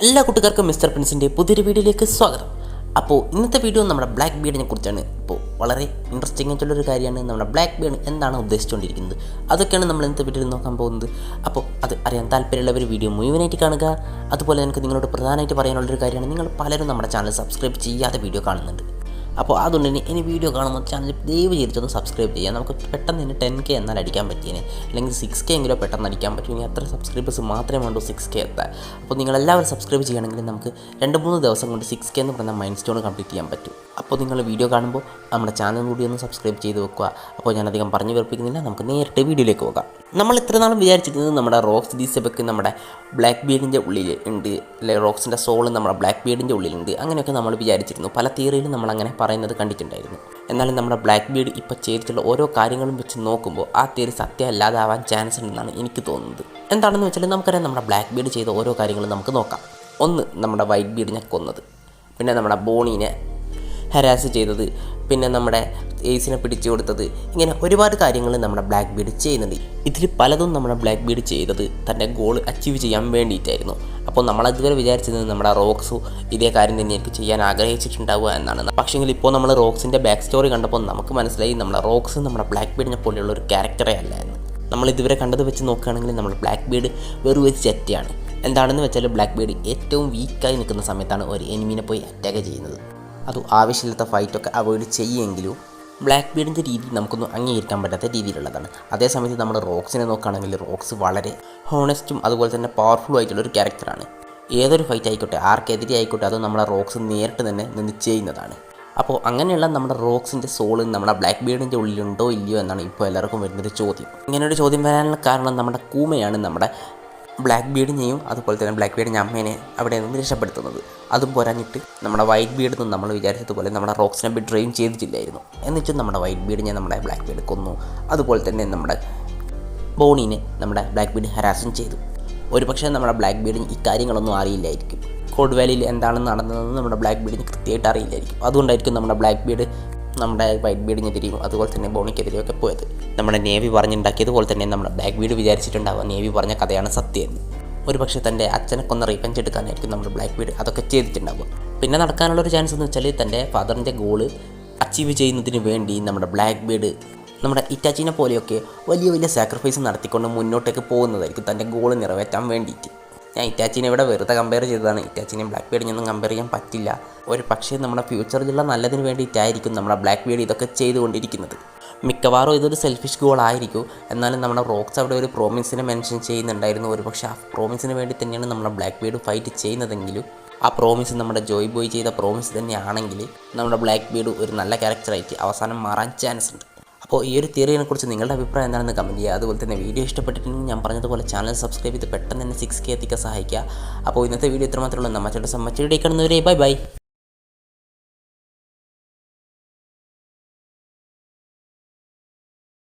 എല്ലാ കൂട്ടുകാർക്കും മിസ്റ്റർ പ്രിൻസിൻ്റെ പുതിയൊരു വീഡിയോയിലേക്ക് സ്വാഗതം. അപ്പോൾ ഇന്നത്തെ വീഡിയോ നമ്മുടെ ബ്ലാക്ക് ബീഡിനെ കുറിച്ചാണ്. ഇപ്പോൾ വളരെ ഇൻട്രസ്റ്റിംഗ് ആയിട്ടുള്ളൊരു കാര്യമാണ് നമ്മുടെ ബ്ലാക്ക് ബീഡ് എന്താണ് ഉദ്ദേശിച്ചുകൊണ്ടിരിക്കുന്നത്, അതൊക്കെയാണ് നമ്മൾ ഇന്നത്തെ വീഡിയോയിൽ നോക്കാൻ പോകുന്നത്. അപ്പോൾ അത് അറിയാൻ താല്പര്യമുള്ളവർ വീഡിയോ മുഴുവനായിട്ട് കാണുക. അതുപോലെ എനിക്ക് നിങ്ങളോട് പ്രധാനമായിട്ട് പറയാനുള്ളൊരു കാര്യമാണ്, നിങ്ങൾ പലരും നമ്മുടെ ചാനൽ സബ്സ്ക്രൈബ് ചെയ്യാതെ വീഡിയോ കാണുന്നുണ്ട്. അപ്പോൾ അതുകൊണ്ട് തന്നെ ഇനി വീഡിയോ കാണുമ്പോൾ ചാനൽ ദയവ് ചെയ്തിട്ടൊന്ന് സബ്സ്ക്രൈബ് ചെയ്യുക. നമുക്ക് പെട്ടെന്ന് തന്നെ 10K എന്നാൽ അടിക്കാൻ പറ്റിയേനെ, അല്ലെങ്കിൽ 6K എങ്കിലും പെട്ടെന്ന് അടിക്കാൻ പറ്റും. ഇനി അത്ര സബ്സ്ക്രൈബേഴ്സ് മാത്രമേ വേണ്ടൂ 6K എത്താൻ. അപ്പോൾ നിങ്ങളെല്ലാവരും സബ്സ്ക്രൈബ് ചെയ്യുകയാണെങ്കിൽ നമുക്ക് 2-3 ദിവസം കൊണ്ട് 6K എന്ന് പറയുന്ന മൈൽ സ്റ്റോൺ കംപ്ലീറ്റ് ചെയ്യാൻ പറ്റും. അപ്പോൾ നിങ്ങൾ വീഡിയോ കാണുമ്പോൾ നമ്മുടെ ചാനൽ കൂടി ഒന്ന് സബ്സ്ക്രൈബ് ചെയ്ത് വെക്കുക. അപ്പോൾ ഞാനധികം പറഞ്ഞു വെറുപ്പിക്കുന്നില്ല, നമുക്ക് നേരിട്ട് വീഡിയോയിലേക്ക് പോകാം. നമ്മൾ ഇത്ര നാളും വിചാരിച്ചിരുന്നത് നമ്മുടെ റോക്സ് ഡിസബക്ക് നമ്മുടെ ബ്ലാക്ക് ബീഡിൻ്റെ ഉള്ളിൽ ഉണ്ട്, അല്ലെങ്കിൽ റോക്സിൻ്റെ സോള് നമ്മുടെ ബ്ലാക്ക് ബീഡിൻ്റെ ഉള്ളിലുണ്ട്, അങ്ങനെയൊക്കെ നമ്മൾ വിചാരിച്ചിരുന്നു. പല തിയറിയിലും നമ്മളങ്ങനെ പറയുന്നത് കണ്ടിട്ടുണ്ടായിരുന്നു. എന്നാലും നമ്മുടെ ബ്ലാക്ക് ബീഡ് ഇപ്പോൾ ചെയ്തിട്ടുള്ള ഓരോ കാര്യങ്ങളും വെച്ച് നോക്കുമ്പോൾ ആ തിയറി സത്യമല്ലാതാവാൻ ചാൻസ് ഉണ്ടെന്നാണ് എനിക്ക് തോന്നുന്നത്. എന്താണെന്ന് വെച്ചാൽ നമുക്കറിയാം, നമ്മുടെ ബ്ലാക്ക് ബീഡ് ചെയ്ത ഓരോ കാര്യങ്ങളും നമുക്ക് നോക്കാം. ഒന്ന്, നമ്മുടെ വൈറ്റ് ബീഡിനെ കൊന്നത്, പിന്നെ നമ്മുടെ ബോണീനെ ഹരാസ് ചെയ്തത്, പിന്നെ നമ്മുടെ ഏസിനെ പിടിച്ചു കൊടുത്തത്, ഇങ്ങനെ ഒരുപാട് കാര്യങ്ങൾ നമ്മുടെ ബ്ലാക്ക് ബീഡ് ചെയ്യുന്നുണ്ട്. ഇതിൽ പലതും നമ്മുടെ ബ്ലാക്ക് ബീഡ് ചെയ്തത് തൻ്റെ ഗോൾ അച്ചീവ് ചെയ്യാൻ വേണ്ടിയിട്ടായിരുന്നു. അപ്പോൾ നമ്മളതുവരെ വിചാരിച്ചത് നമ്മുടെ റോക്സു ഇതേ കാര്യം തന്നെയായിരിക്കും ചെയ്യാൻ ആഗ്രഹിച്ചിട്ടുണ്ടാവുക എന്നാണ്. പക്ഷേങ്കിൽ ഇപ്പോൾ നമ്മൾ റോക്സിൻ്റെ ബാക്ക് സ്റ്റോറി കണ്ടപ്പോൾ നമുക്ക് മനസ്സിലായി നമ്മുടെ റോക്സ് നമ്മുടെ ബ്ലാക്ക് ബീഡിനെ പോലെയുള്ള ഒരു ക്യാരക്ടറേ അല്ല എന്ന്. നമ്മൾ ഇതുവരെ കണ്ടത് വെച്ച് നോക്കുകയാണെങ്കിൽ നമ്മുടെ ബ്ലാക്ക് ബീഡ് വെറും ഒരു ചെറ്റയാണ്. എന്താണെന്ന് വെച്ചാൽ ബ്ലാക്ക് ബീഡ് ഏറ്റവും വീക്കായി നിൽക്കുന്ന സമയത്താണ് ഒരു എനിമീനെ പോയി അറ്റാക്ക് ചെയ്യുന്നത്. അത് ആവശ്യമില്ലാത്ത ഫൈറ്റൊക്കെ അവോയ്ഡ് ചെയ്യുമെങ്കിലും ബ്ലാക്ക് ബീഡിൻ്റെ രീതി നമുക്കൊന്നും അംഗീകരിക്കാൻ പറ്റാത്ത രീതിയിലുള്ളതാണ്. അതേസമയത്ത് നമ്മൾ റോക്സിനെ നോക്കുകയാണെങ്കിൽ റോക്സ് വളരെ ഹോണസ്റ്റും അതുപോലെ തന്നെ പവർഫുള്ളും ആയിട്ടുള്ളൊരു ക്യാരക്ടറാണ്. ഏതൊരു ഫൈറ്റ് ആയിക്കോട്ടെ, ആർക്കെതിരെ ആയിക്കോട്ടെ, അത് നമ്മളെ റോക്സ് നേരിട്ട് തന്നെ നിന്ന് ചെയ്യുന്നതാണ്. അപ്പോൾ അങ്ങനെയുള്ള നമ്മുടെ റോക്സിൻ്റെ സോള് നമ്മുടെ ബ്ലാക്ക് ബീഡിൻ്റെ ഉള്ളിലുണ്ടോ ഇല്ലയോ എന്നാണ് ഇപ്പോൾ എല്ലാവർക്കും വരുന്നൊരു ചോദ്യം. ഇങ്ങനൊരു ചോദ്യം വരാനുള്ള കാരണം നമ്മുടെ കൂമയാണ് നമ്മുടെ ബ്ലാക്ക് ബീഡിനെയും അതുപോലെ തന്നെ ബ്ലാക്ക് ബീഡിൻ്റെ അമ്മേനെ അവിടെ നിന്ന് രക്ഷപ്പെടുത്തുന്നത്. അതും പോരാഞ്ഞിട്ട് നമ്മുടെ വൈറ്റ് ബീഡൊന്നും നമ്മൾ വിചാരിച്ചതുപോലെ നമ്മുടെ റോക്സിനെ ബിട്രെയും ചെയ്തിട്ടില്ലായിരുന്നു. എന്നിട്ടും നമ്മുടെ വൈറ്റ് ബീഡിനെ നമ്മുടെ ബ്ലാക്ക് ബീഡ് കൊന്നു. അതുപോലെ തന്നെ നമ്മുടെ ബോണീനെ നമ്മുടെ ബ്ലാക്ക് ബീഡ് ഹരാസും ചെയ്തു. ഒരുപക്ഷെ നമ്മുടെ ബ്ലാക്ക് ബീഡിന് ഈ കാര്യങ്ങളൊന്നും അറിയില്ലായിരിക്കും. കോഡ് വാലിയിൽ എന്താണ് നടന്നതെന്ന് നമ്മുടെ ബ്ലാക്ക് ബീഡിന് കൃത്യമായിട്ട് അറിയില്ലായിരിക്കും. അതുകൊണ്ടായിരിക്കും നമ്മുടെ ബ്ലാക്ക് ബീഡ് നമ്മുടെ വൈറ്റ് ബീഡിനെതിരെയും അതുപോലെ തന്നെ ബോണിക്കെതിരെയൊക്കെ പോയത്. നമ്മുടെ നേവി പറഞ്ഞുണ്ടാക്കിയതുപോലെ തന്നെ നമ്മുടെ ബ്ലാക്ക് ബീഡ് വിചാരിച്ചിട്ടുണ്ടാവുക നേവി പറഞ്ഞ കഥയാണ് സത്യമെന്ന്. ഒരുപക്ഷെ തൻ്റെ അച്ഛനെ കൊന്ന് റീവെഞ്ച് എടുക്കാനായിരിക്കും നമ്മുടെ ബ്ലാക്ക് ബീഡ് അതൊക്കെ ചെയ്തിട്ടുണ്ടാവുക. പിന്നെ നടക്കാനുള്ളൊരു ചാൻസ് എന്ന് വെച്ചാൽ തൻ്റെ ഫാദറിൻ്റെ ഗോള് അച്ചീവ് ചെയ്യുന്നതിന് വേണ്ടി നമ്മുടെ ബ്ലാക്ക് ബീഡ് നമ്മുടെ ഇറ്റാച്ചിനെ പോലെയൊക്കെ വലിയ വലിയ സാക്രിഫൈസ് നടത്തിക്കൊണ്ട് മുന്നോട്ടേക്ക് പോകുന്നതായിരിക്കും തൻ്റെ ഗോള് നിറവേറ്റാൻ വേണ്ടിയിട്ട്. ഞാൻ ഇറ്റാച്ചിനെ ഇവിടെ വെറുതെ കമ്പയർ ചെയ്തതാണ്. ഇറ്റാച്ചിനെയും ബ്ലാക്ക് ബീഡിനെയൊന്നും കമ്പയർ ചെയ്യാൻ പറ്റില്ല. ഒരു പക്ഷേ നമ്മുടെ ഫ്യൂച്ചറിലുള്ള നല്ലതിന് വേണ്ടിയിട്ടായിരിക്കും നമ്മുടെ ബ്ലാക്ക് ബീഡ് ഇതൊക്കെ ചെയ്തുകൊണ്ടിരിക്കുന്നത്. മിക്കവാറും ഇതൊരു സെൽഫിഷ് ഗോൾ ആയിരിക്കും. എന്നാലും നമ്മുടെ റോക്സ് അവിടെ ഒരു പ്രോമിസിനെ മെൻഷൻ ചെയ്യുന്നുണ്ടായിരുന്നു. ഒരു പക്ഷേ ആ പ്രോമിസിന് വേണ്ടി തന്നെയാണ് നമ്മുടെ ബ്ലാക്ക് ബീഡ് ഫൈറ്റ് ചെയ്യുന്നതെങ്കിലും ആ പ്രോമിസ് നമ്മുടെ ജോയ് ബോയ് ചെയ്ത പ്രോമിസ് തന്നെയാണെങ്കിൽ നമ്മുടെ ബ്ലാക്ക് ബീഡ് ഒരു നല്ല ക്യാരക്ടറായിട്ട് അവസാനം മാറാൻ ചാൻസ് ഉണ്ട്. അപ്പോൾ ഈ ഒരു തിയറിയെ കുറിച്ച് നിങ്ങളുടെ അഭിപ്രായം എന്താണെന്ന് കമൻറ്റ് ചെയ്യുക. അതുപോലെ തന്നെ വീഡിയോ ഇഷ്ടപ്പെട്ടിട്ടുണ്ടെങ്കിൽ ഞാൻ പറഞ്ഞതുപോലെ ചാനൽ സബ്സ്ക്രൈബ് ചെയ്ത് പെട്ടെന്ന് തന്നെ 6K എത്തിക്കാൻ സഹായിക്കുക. അപ്പോൾ ഇന്നത്തെ വീഡിയോ ഇത്ര മാത്രമേ ഉള്ളൂ. നമ്മുടെ ചാനൽ സമ്മതിച്ചിട്ട് കാണുന്നവരെ ബൈ ബൈ.